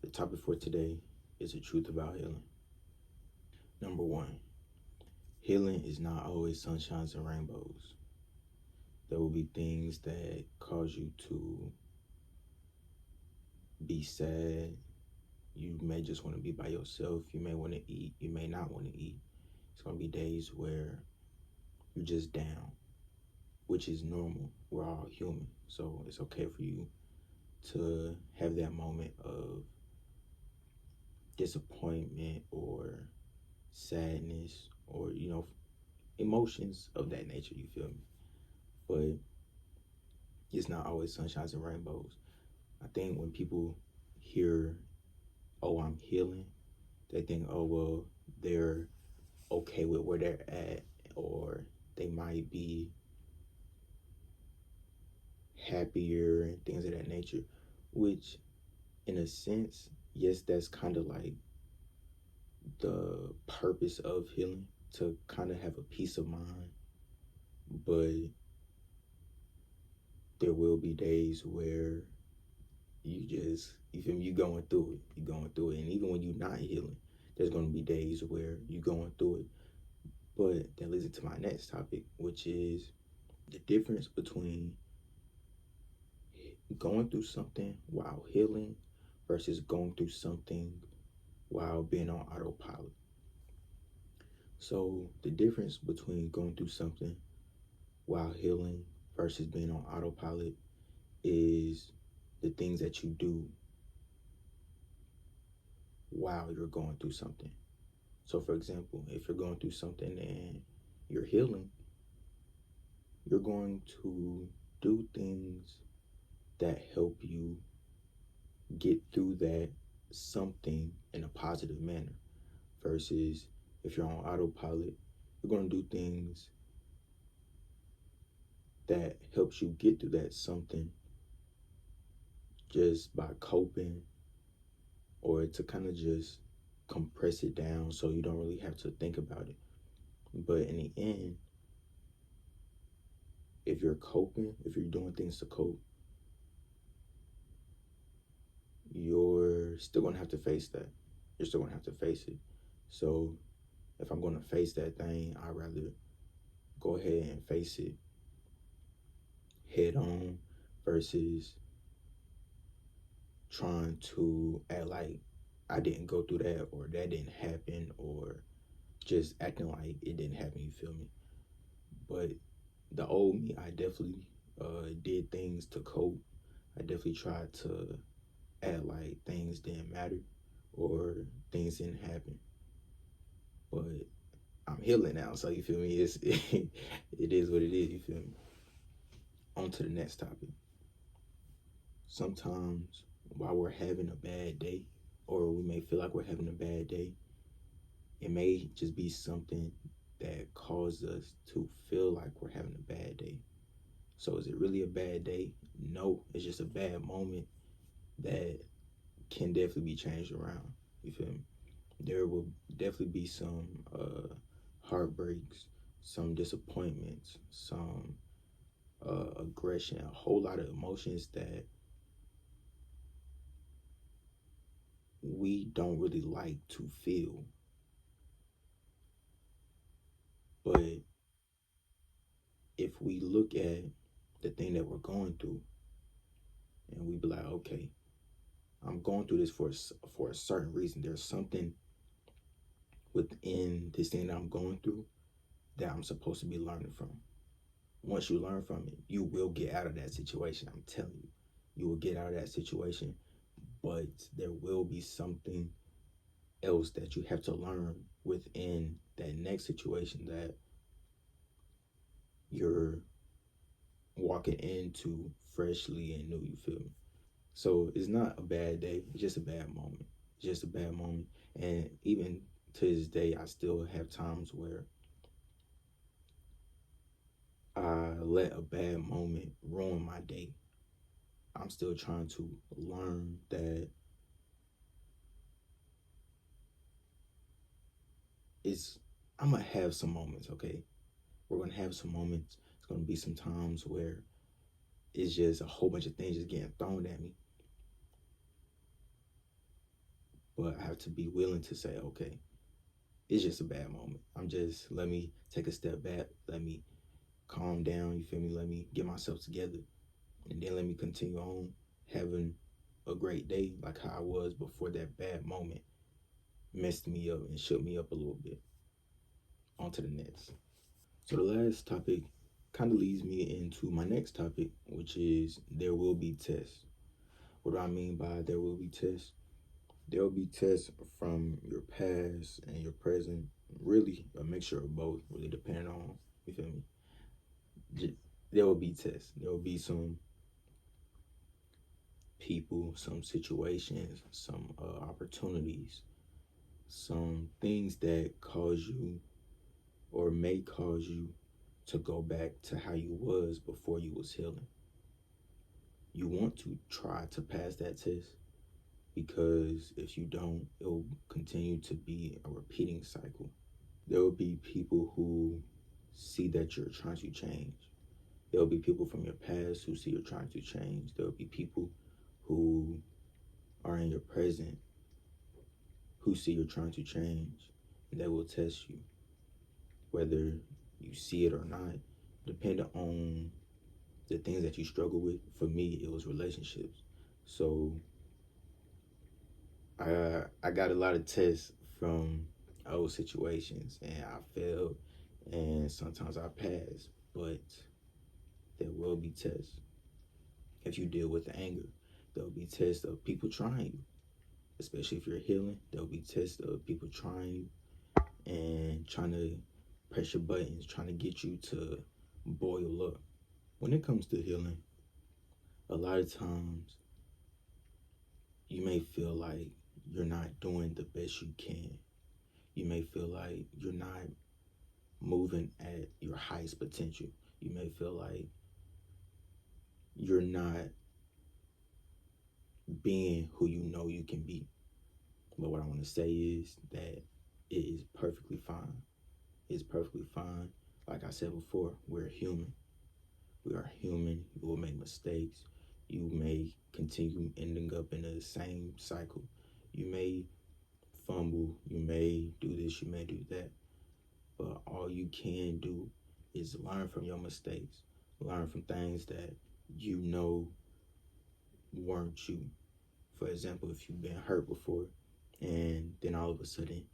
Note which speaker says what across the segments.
Speaker 1: The topic for today is the truth about healing. Number one, healing is not always sunshines and rainbows. There will be things that cause you to be sad. You may just want to be by yourself. You may want to eat. You may not want to eat. It's going to be days where you're just down, which is normal. We're all human. So it's okay for you to have that moment of disappointment or sadness or, emotions of that nature, you feel me? But it's not always sunshines and rainbows. I think when people hear, oh, I'm healing, they think, oh, well, they're okay with where they're at, or they might be happier and things of that nature, which, in a sense, yes, that's kind of like the purpose of healing, to kind of have a peace of mind. But there will be days where you feel me, you going through it. You're going through it. And even when you're not healing, there's gonna be days where you're going through it. But that leads into my next topic, which is the difference between going through something while healing versus going through something while being on autopilot. So the difference between going through something while healing versus being on autopilot is the things that you do while you're going through something. So, for example, if you're going through something and you're healing, you're going to do things that help you get through that something in a positive manner. Versus if you're on autopilot, you're going to do things that helps you get through that something just by coping, or to kind of just compress it down so you don't really have to think about it. But in the end, if you're coping, if you're doing things to cope, you're still gonna have to face that. You're still gonna have to face it. So if I'm gonna face that thing, I'd rather go ahead and face it head on versus trying to act like I didn't go through that, or that didn't happen, or just acting like it didn't happen, you feel me? But the old me, I definitely did things to cope. I definitely tried to act like things didn't matter or things didn't happen. But I'm healing now, so you feel me? It is what it is, you feel me? On to the next topic. Sometimes while we're having a bad day, or we may feel like we're having a bad day, it may just be something that caused us to feel like we're having a bad day. So is it really a bad day? No, it's just a bad moment that can definitely be changed around. You feel me? There will definitely be some heartbreaks, some disappointments, some aggression, a whole lot of emotions that we don't really like to feel. But if we look at the thing that we're going through and we be like, okay, I'm going through this for a certain reason. There's something within this thing that I'm going through that I'm supposed to be learning from. Once you learn from it, you will get out of that situation. I'm telling you, you will get out of that situation, but there will be something else that you have to learn within that next situation that you're walking into freshly and new, you feel me? So it's not a bad day, it's just a bad moment. It's just a bad moment. And even to this day, I still have times where I let a bad moment ruin my day. I'm still trying to learn that it's I'm gonna have some moments, okay? We're gonna have some moments. It's gonna be some times where it's just a whole bunch of things just getting thrown at me. But I have to be willing to say, okay, it's just a bad moment. Let me take a step back. Let me calm down. You feel me? Let me get myself together. And then let me continue on having a great day like how I was before that bad moment messed me up and shook me up a little bit. On to the next. So the last topic kind of leads me into my next topic, which is there will be tests. What do I mean by there will be tests? There will be tests from your past and your present, really a mixture of both, really depending on, you feel me? There will be tests. There will be some people, some situations, some opportunities, some things that cause you or may cause you to go back to how you was before you was healing. You want to try to pass that test, because if you don't, it will continue to be a repeating cycle. There will be people who see that you're trying to change. There will be people from your past who see you're trying to change. There will be people who are in your present who see you're trying to change, and they will test you, whether you see it or not, depending on the things that you struggle with. For me, it was relationships. So I got a lot of tests from old situations, and I failed, and sometimes I passed. But there will be tests. If you deal with the anger, there will be tests of people trying you. Especially if you're healing, there will be tests of people trying you and trying to press your buttons, trying to get you to boil up. When it comes to healing, a lot of times you may feel like you're not doing the best you can. You may feel like you're not moving at your highest potential. You may feel like you're not being who you know you can be. But what I want to say is that it is perfectly fine. It's perfectly fine. Like I said before, we're human. We are human. You will make mistakes. You may continue ending up in the same cycle. You may fumble. You may do this. You may do that. But all you can do is learn from your mistakes. Learn from things that you know weren't you. For example, if you've been hurt before and then all of a sudden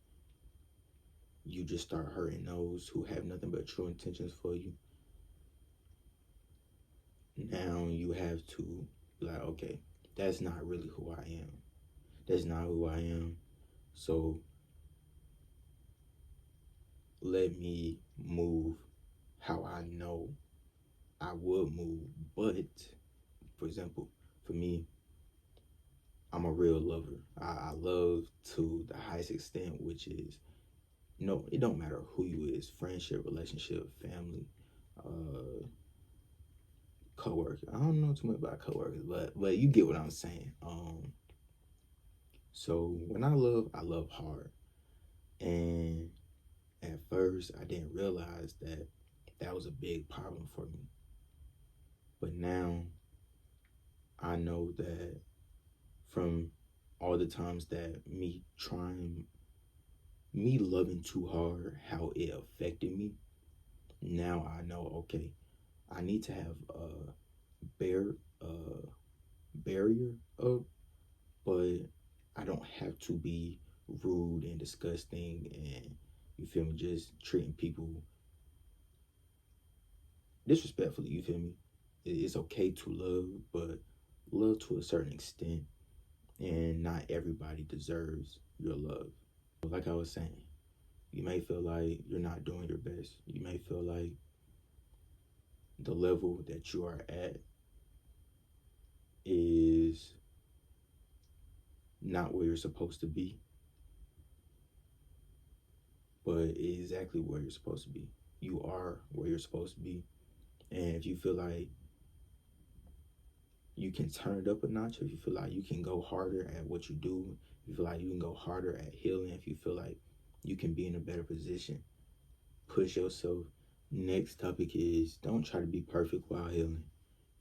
Speaker 1: you just start hurting those who have nothing but true intentions for you, now you have to be like, okay, that's not really who I am. That's not who I am. So let me move how I know I would move. But, for example, for me, I'm a real lover. I love to the highest extent, which is, no, it don't matter who you is, friendship, relationship, family, coworker. I don't know too much about coworkers, but you get what I'm saying. So when I love hard. And at first I didn't realize that that was a big problem for me. But now I know that from all the times that me loving too hard, how it affected me, now I know, okay, I need to have a barrier up, but I don't have to be rude and disgusting and, you feel me, just treating people disrespectfully, you feel me? It's okay to love, but love to a certain extent, and not everybody deserves your love. Like I was saying, you may feel like you're not doing your best. You may feel like the level that you are at is not where you're supposed to be, but it's exactly where you're supposed to be. You are where you're supposed to be. And if you feel like you can turn it up a notch, if you feel like you can go harder at what you do, if you feel like you can go harder at healing, if you feel like you can be in a better position, push yourself. Next topic is, don't try to be perfect while healing.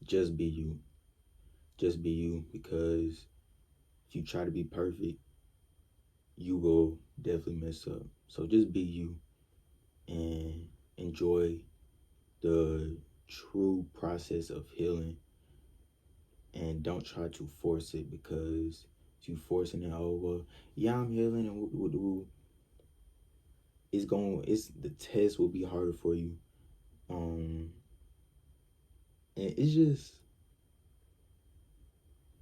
Speaker 1: Just be you. Just be you, because if you try to be perfect, you will definitely mess up. So just be you and enjoy the true process of healing, and don't try to force it, because if you forcing it, oh well, yeah, I'm healing and it's the test will be harder for you. And it's just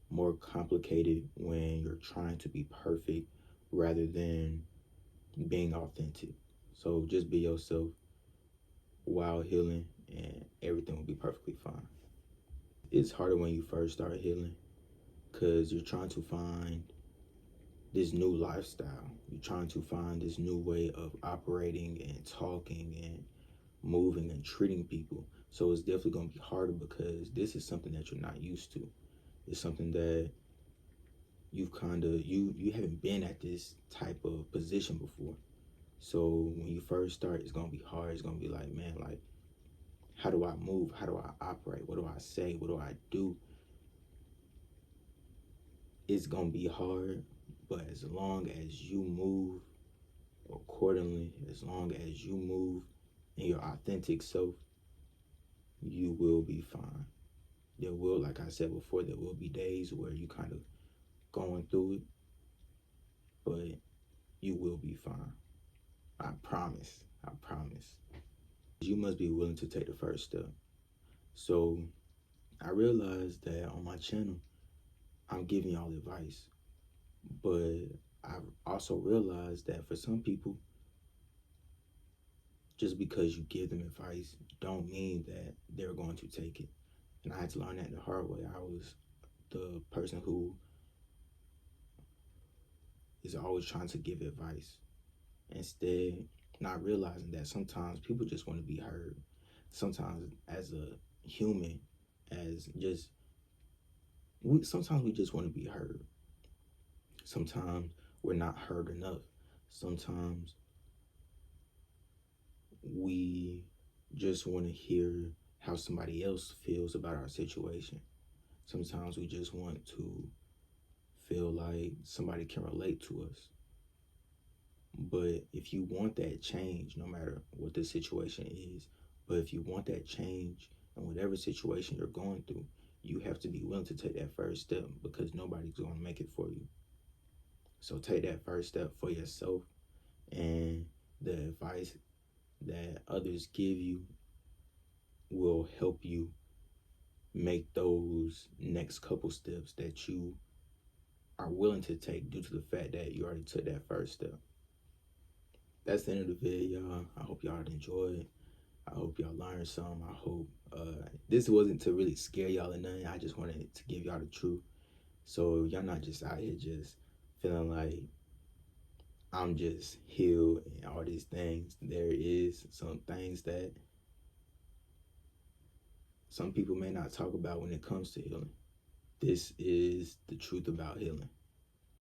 Speaker 1: more complicated when you're trying to be perfect rather than being authentic. So just be yourself while healing, and everything will be perfectly fine. It's harder when you first start healing because you're trying to find this new lifestyle. You're trying to find this new way of operating and talking and moving and treating people. So it's definitely going to be harder because this is something that you're not used to. It's something that you've kind of you haven't been at this type of position before. So when you first start, it's gonna be hard. It's gonna be like, man, like, how do I move? How do I operate? What do I say? What do I do? It's gonna be hard, but as long as you move accordingly, as long as you move in your authentic self, you will be fine. There will, like I said before, there will be days where you kind of going through it, but you will be fine. I promise. I promise. You must be willing to take the first step. So I realized that on my channel, I'm giving y'all advice, but I've also realized that for some people, just because you give them advice don't mean that they're going to take it. And I had to learn that the hard way. I was the person who is always trying to give advice, instead not realizing that sometimes people just want to be heard. Sometimes as a human, as just sometimes we just want to be heard. Sometimes we're not heard enough. Sometimes we just want to hear how somebody else feels about our situation. Sometimes we just want to feel like somebody can relate to us. But if you want that change, no matter what the situation is, but if you want that change in whatever situation you're going through, you have to be willing to take that first step, because nobody's going to make it for you. So take that first step for yourself, and the advice that others give you will help you make those next couple steps that you are willing to take due to the fact that you already took that first step. That's the end of the video, y'all. I hope y'all enjoyed. I hope y'all learned some. I hope this wasn't to really scare y'all or nothing. I just wanted to give y'all the truth. So y'all not just out here just feeling like I'm just healed and all these things. There is some things that some people may not talk about when it comes to healing. This is the truth about healing.